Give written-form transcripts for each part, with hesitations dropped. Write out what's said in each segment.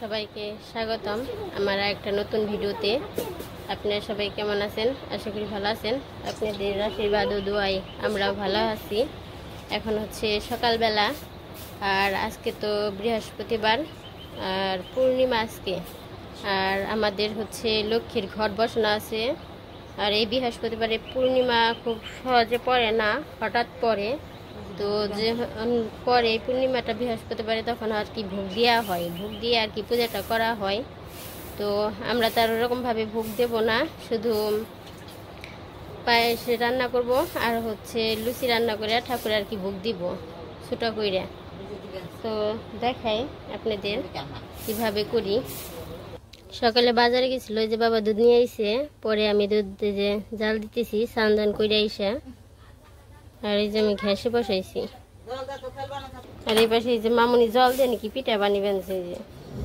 সবাইকে স্বাগতম আমার একটা নতুন ভিডিওতে। আপনারা সবাই কেমন আছেন? আশা করি ভালো আছেন। আপনাদের আশীর্বাদ ও দোয়ায় আমরাও ভালো আছি। এখন হচ্ছে সকালবেলা, আর আজকে তো বৃহস্পতিবার আর পূর্ণিমা আজকে। আর আমাদের হচ্ছে লক্ষ্মীর ঘট বসানো আছে। আর এই বৃহস্পতিবারে পূর্ণিমা খুব সহজে পড়ে না, হঠাৎ পড়ে। তো যে পরে পূর্ণিমাটা বৃহস্পতিবারে তখন আর কি ভোগ দেওয়া হয়, ভোগ দিয়ে আর কি পূজাটা করা হয়। তো আমরা তার ওরকমভাবে ভোগ দেব না, শুধু পায়েস রান্না করব আর হচ্ছে লুচি রান্না করে ঠাকুর আর কি ভোগ দিব ছোটো করে। তো দেখাই আপনাদের কিভাবে করি। সকালে বাজারে গেছিল, যে বাবা দুধ নিয়ে আইছে, পরে আমি দুধ যে জাল দিতেছি স্নান করে আইসা। আর এই যে আমি ঘ্যাসে বসাইছি। আর এই পাশে এই যে মামুনি জল দিয়ে নাকি পিঠা বানিবেন, যে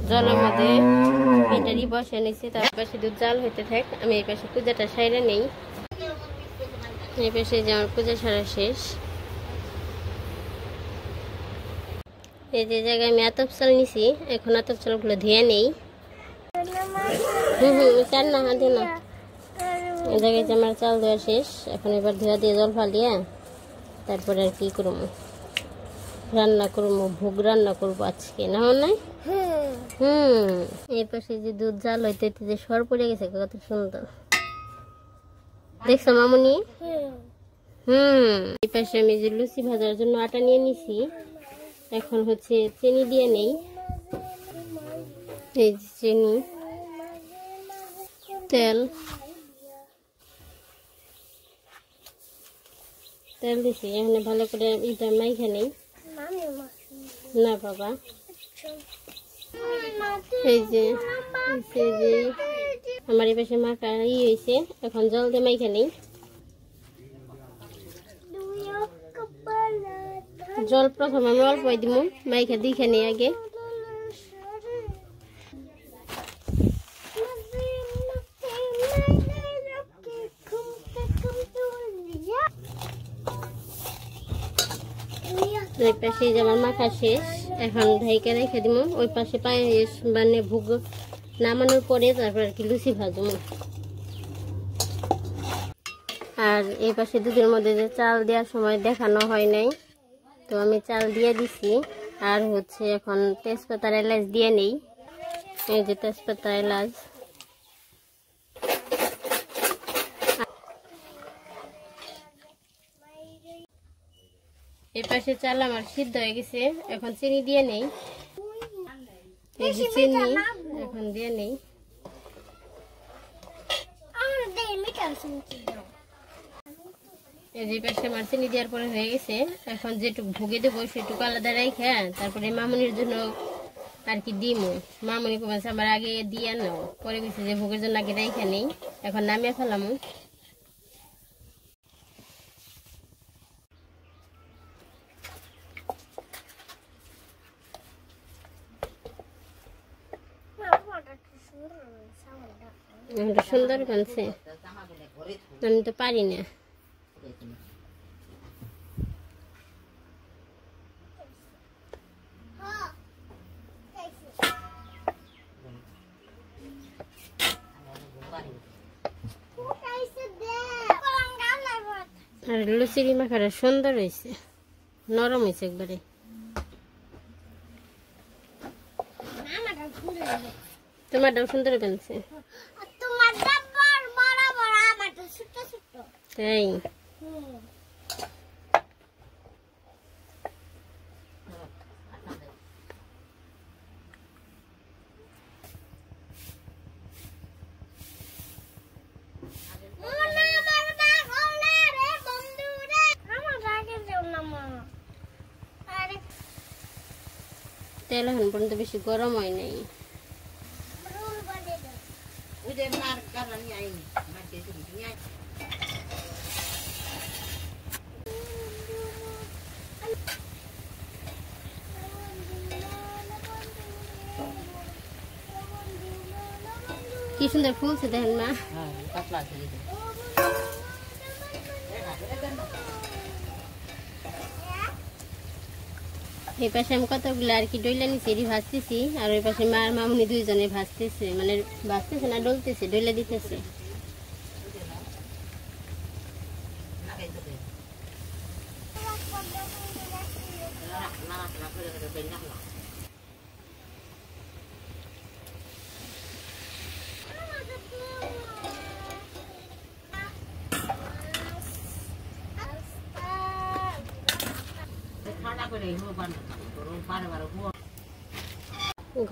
জলের মধ্যে পিঠারি বসে নিচ্ছে। তার পাশে দুধ জাল হইতে থাক, আমি এই পাশে পূজাটা সাইরে নেই। এই পাশে যে আমার পূজা সারা শেষ। এই যে জায়গায় আমি আতপ চাল নিছি, এখন আতপ চালগুলো ধুয়ে নেই। চাল না হাতে না, এই জায়গায় যে আমার চাল ধোয়া শেষ। এখন এবার ধোয়া দিয়ে জল ফালিয়ে তারপরে আর কি করবো, রান্না করবো, ভোগ রান্না করবো আজকে, না নাই? এর পাশে যে দুধ জাল হইতে যে সর পড়ে গেছে, কত সুন্দর দেখছো মামুনি? এই পাশে আমি যে লুচি ভাজার জন্য আটা নিয়ে নিছি। এখন হচ্ছে চিনি দিয়ে নেই। এই যে চিনি, তেল দিছি। এখানে ভালো করে এটা মাইখা নেই না বাবা। এই যে আমার এই পাশে মাখা হয়েছে, এখন জল দিয়ে মাইখা নেই। জল প্রথম আমি অল্প দিব, মাইখা দিখা নেই আগে। ওই পাশে আমার মাখা শেষ, এখন ঢাইকে রেখে দিব। ওই পাশে পায়েস মানে ভোগ নামানোর পরে তারপর আর কি লুচি ভাজবো। আর এই পাশে দুধের মধ্যে যে চাল দেওয়ার সময় দেখানো হয় নাই, তো আমি চাল দিয়ে দিছি। আর হচ্ছে এখন তেজপাতার এলাচ দিয়ে নেই। এই যে তেজপাতা এলাচ। এই পাশে চাল আমার সিদ্ধ হয়ে গেছে, এখন চিনি দিয়ে নেই। এই যে চিনি এখন দিয়ে নেই। এই যে পাশে আমার চিনি দেওয়ার পরে হয়ে গেছে। এখন যেটুকু ভোগে দেবো সেটুকু আলাদা রাখা, তারপরে মামুনির জন্য আর কি দিমু। মামুনি কমেছে আমার আগে দিয়ে নাও, পরে গেছে যে ভোগের জন্য আগে রাখা নেই। এখন নামিয়ে ফেলামু। সুন্দর বানছে, আমি তো পারি না। আর লুচির মাখাটা সুন্দর হয়েছে, নরম হয়েছে একবারে। তোমারটাও সুন্দর বানছে তাই? তেল এখন পর্যন্ত বেশি গরম হয় নাই। কি সুন্দর ফুলছে দেখেন না? এই পাশে আমি কতগুলো আর কি ডইলা নিচে এটি ভাজতেছি, আর ওই পাশে মার মামুনি দুইজনে ভাজতেছে, মানে ভাজতেছে না ডলতেছে, ডইলা দিতেছে।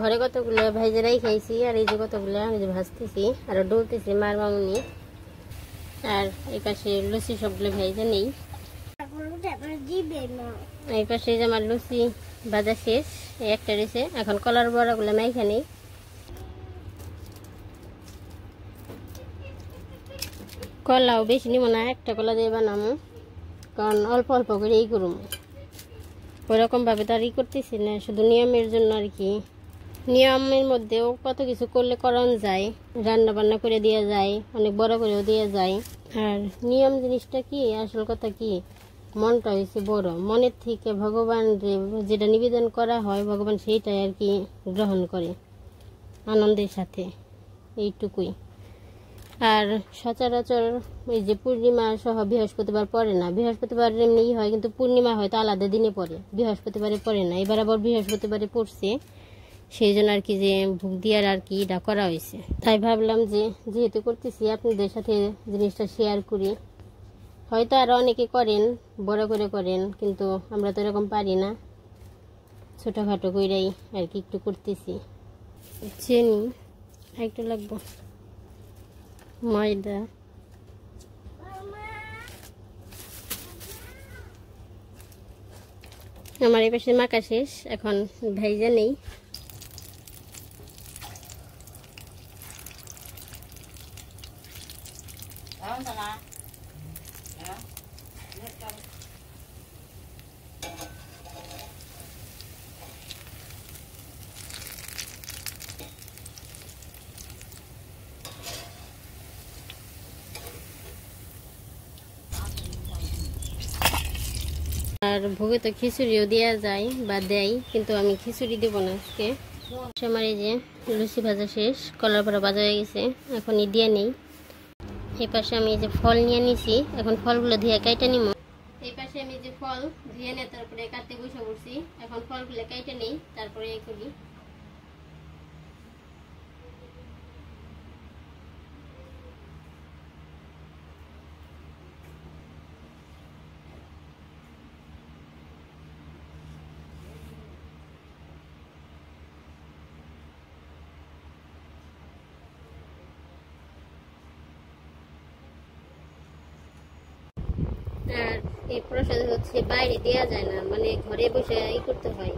ঘরে কতগুলো ভাইজেরাই খাইছি, আর এই যে কতগুলো আমি যে ভাজতেছি আর ডলতেছি মার মামুনি। আর এই পাশে লুচি সবগুলো ভাইজা নেই। এই পাশে যে আমার লুচি ভাজা শেষ, একটা রয়েছে, এখন কলার বড়াগুলো মাইখা নেই। কলাও বেশি নিব না, একটা কলা দিয়ে বানাবো, কারণ অল্প অল্প করে এই করবো। ওইরকম ভাবে তো আর করতেছি না, শুধু নিয়মের জন্য আর কি। নিয়মের মধ্যেও কত কিছু করলে করান যায়, রান্না বান্না করে দেওয়া যায়, অনেক বড় করেও দেওয়া যায়। আর নিয়ম জিনিসটা কি, আসল কথা কি, মনটা হয়েছে বড়, মনের থেকে ভগবান যেটা নিবেদন করা হয় ভগবান সেইটাই আর কি গ্রহণ করে আনন্দের সাথে, এইটুকুই। আর সচরাচর এই যে পূর্ণিমা সহ বৃহস্পতিবার পড়ে না, বৃহস্পতিবার এমনি হয় কিন্তু পূর্ণিমা হয়তো আলাদা দিনে পড়ে, বৃহস্পতিবারে পড়ে না। এবার আবার বৃহস্পতিবারে পড়ছে, সেই জন্য আর কি যে ভোগ দিয়ার আর কি এটা করা হয়েছে। তাই ভাবলাম যে যেহেতু করতেছি আপনাদের সাথে জিনিসটা শেয়ার করি। হয়তো আরও অনেকে করেন, বড় করে করেন, কিন্তু আমরা তো এরকম পারি না, ছোটোখাটো কইরাই আর কি একটু করতেছি। চিনি একটু লাগবো, ময়দা, আমার এই পাশে মাখা শেষ, এখন ভাইজা নেই। আর ভোগে তো খিচুড়িও দেওয়া যায় বা দেয়, কিন্তু আমি খিচুড়ি দেবো না আজকে। আমার এই যে লুচি ভাজা শেষ, কলার পরে ভাজা হয়ে গেছে, এখন দিয়ে নেই। এই পাশে আমি এই যে ফল নিয়ে নিছি, এখন ফলগুলো ধুয়ে কাইটে নিব। এই পাশে আমি যে ফল ধুয়ে নিয়ে তারপরে কাটতে বসে পড়ছি, এখন ফলগুলো কাইটে নেই, তারপরে এই করি। আর এই প্রসাদ হচ্ছে বাইরে দেওয়া যায় না, মানে ঘরে বসে করতে হয়,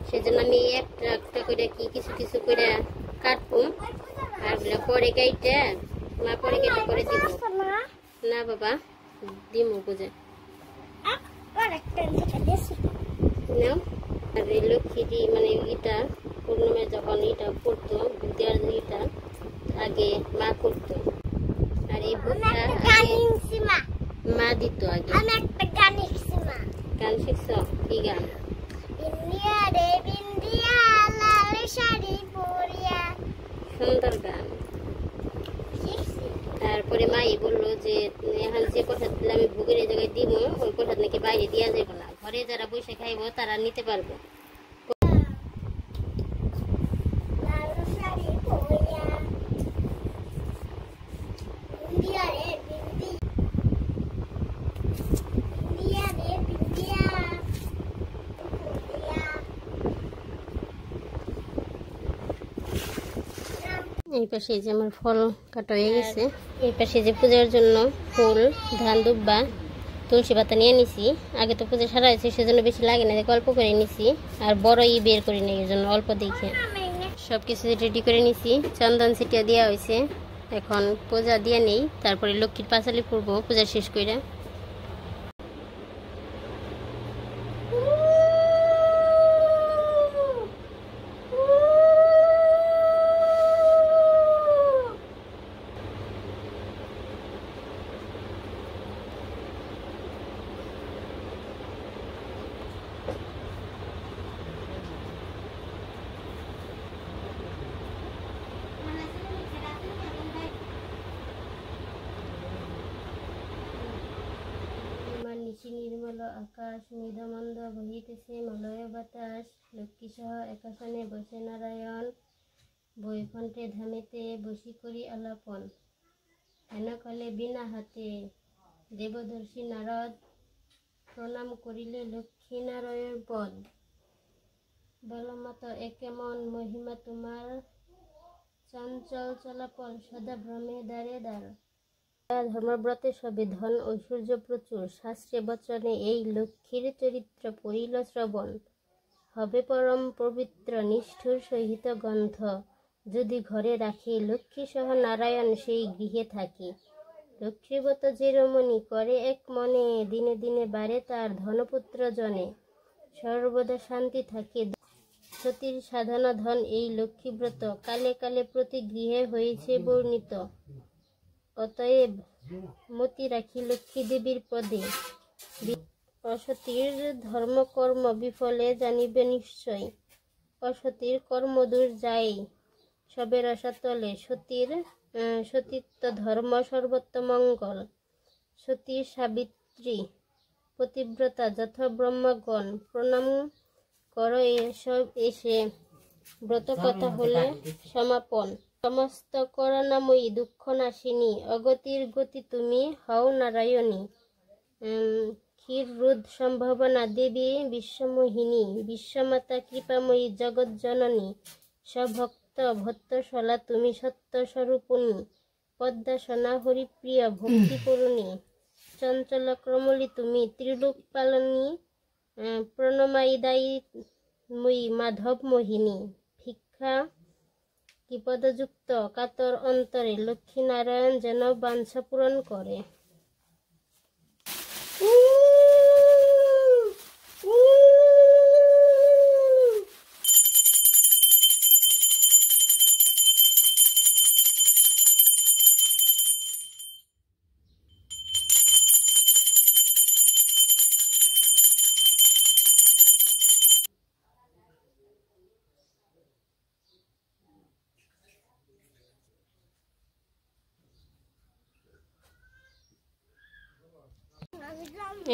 সেজন্য আমি একটা একটা করে কি কিছু কিছু করে কাটবো, আর পরে কেটে মা পরে কেটে করে দিব। না বাবা দিমু বুঝে নাও। আর এই লক্ষ্মীটি মানে এটা পূর্ণিমায় যখন এটা করতো, দেওয়ার এটা আগে মা করতো, আর এই ভোগটা মা দিত আগে। আমি একটা গান শিখছি মা। গান শিখছো? কি গান? ইন্ডিয়া রে ইন্ডিয়া লাল শাড়ি পরিয়া, সুন্দর গান শিখছি। তারপরে মাই বললো যে এখন যে প্রসাদ দিলে আমি ভোগের এই জায়গায় দিব, ওই প্রসাদ নাকি বাইরে দেওয়া যাবে না, ঘরে যারা বসে খাইবো তারা নিতে পারবো। এই পাশে যে আমার ফল কাটা হয়ে গেছে, এই পাশে যে পূজার জন্য ফুল, ধান, দুব্বা, তুলসী পাতা নিয়ে নিছি। আগে তো পূজা সারা হয়েছে, সেজন্য বেশি লাগে না, অল্প করে নিছি, আর বড়ই বের করে নিই, এই জন্য অল্প দেখে সব কিছু রেডি করে নিছি। চন্দন ছিটিয়া দেওয়া হয়েছে, এখন পূজা দিয়ে নেই, তারপরে লক্ষ্মীর পাঁচালি পড়বো পূজা শেষ করে। আকাশ, মৃদমন্দ বহিতেছে মলয় বাতাস। লক্ষ্মী সহ একাসনে বসে নারায়ণ, বৈকুণ্ঠে ধামেতে বসি করি আলাপন। হেনকালে বিনা হাতে দেবদর্শী নারদ, প্রণাম করিলে লক্ষ্মী নারায়ণ পদ। বলমাত এ কেমন মহিমা তোমার, চঞ্চল চলাপল সদা ভ্রমে দ্বারে দ্বার। ধর্মব্রতে সবে ধন ঐশ্বর্য প্রচুর, শাস্ত্রে বচনে এই লক্ষ্মীর চরিত্র পড়িল শ্রবণ। হবে পরম পবিত্র নিষ্ঠুর সহিত গন্থ, যদি ঘরে রাখে লক্ষ্মী সহ নারায়ণ সেই গৃহে থাকে। লক্ষ্মীবত যে রমণী করে এক মনে, দিনে দিনে বাড়ে তার ধনপুত্র জনে। সর্বদা শান্তি থাকে সতীর সাধনা ধন এই লক্ষ্মীব্রত, কালে কালে প্রতি গৃহে হয়েছে বর্ণিত। অতএব মতি রাখি লক্ষ্মী দেবীর পদে, অসতীর ধর্মকর্ম বিফলে জানিবে নিশ্চয়। অসতীর কর্ম দূর যায় সবে রসাতলে, সতীত্ব ধর্ম সর্বত্র মঙ্গল। সতী সাবিত্রী পতিব্রতা যথা ব্রহ্মগণ, প্রণাম কর এসব এসে ব্রত কথা হলে সমাপন। সমস্ত করুণাময়ী দুঃখ নাশিনী, অগতির গতি তুমি হও নারায়ণী। ক্ষীর রুদ সম্ভাবনা দেবী বিশ্বমোহিনী, বিশ্বমাতা কৃপাময়ী জগৎ জননী। সভক্ত ভক্তশলা তুমি সত্য স্বরূপিণী, পদ্মাসনা হরিপ্রিয় ভক্তি পূরণী। চঞ্চল ক্রমলি তুমি ত্রিলোক পালনী, প্রণমায়িদায়ী মাধব মোহিনী। ভিক্ষা কি পদযুক্ত কাতর অন্তরে, লক্ষ্মী নারায়ণ যেন বাঞ্ছা পূরণ করে।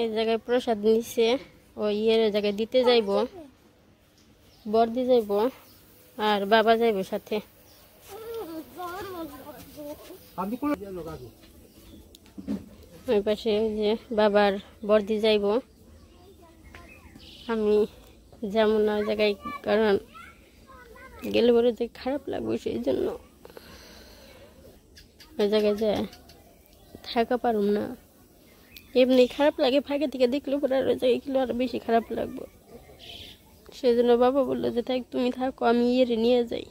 এই জায়গায় প্রসাদ নিচ্ছে, ওই জায়গায় দিতে যাইব, বর্দি যাইব আর বাবা যাইব সাথে। ওই পাশে যে বাবার বর্দি যাইব, আমি যেমন না ওই জায়গায়, কারণ গেলে বলে যে খারাপ লাগবে, সেই জন্য ওই জায়গায় যায় থাকা পারুম না। এমনি খারাপ লাগে, ফাঁকে থেকে দেখলে পরে আর ওই জায়গায় গেলে আরো বেশি খারাপ লাগবে। সেই জন্য বাবা বললো যে থাক তুমি থাকো, আমি নিয়ে যাই।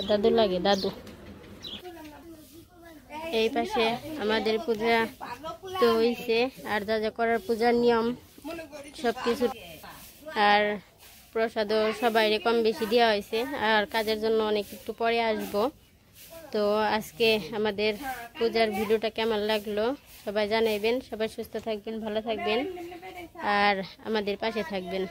দাদু লাগে, দাদু। এই পাশে আমাদের পূজা তো হয়েছে, আর যা যা করার পূজার নিয়ম সবকিছু, আর প্রসাদও সবাই কম বেশি দেওয়া হয়েছে। আর কাজের জন্য অনেক একটু পরে আসব। তো আজকে আমাদের পূজার ভিডিওটা কেমন লাগলো সবাই জানাইবেন। সবাই সুস্থ থাকবেন, ভালো থাকবেন আর আমাদের পাশে থাকবেন।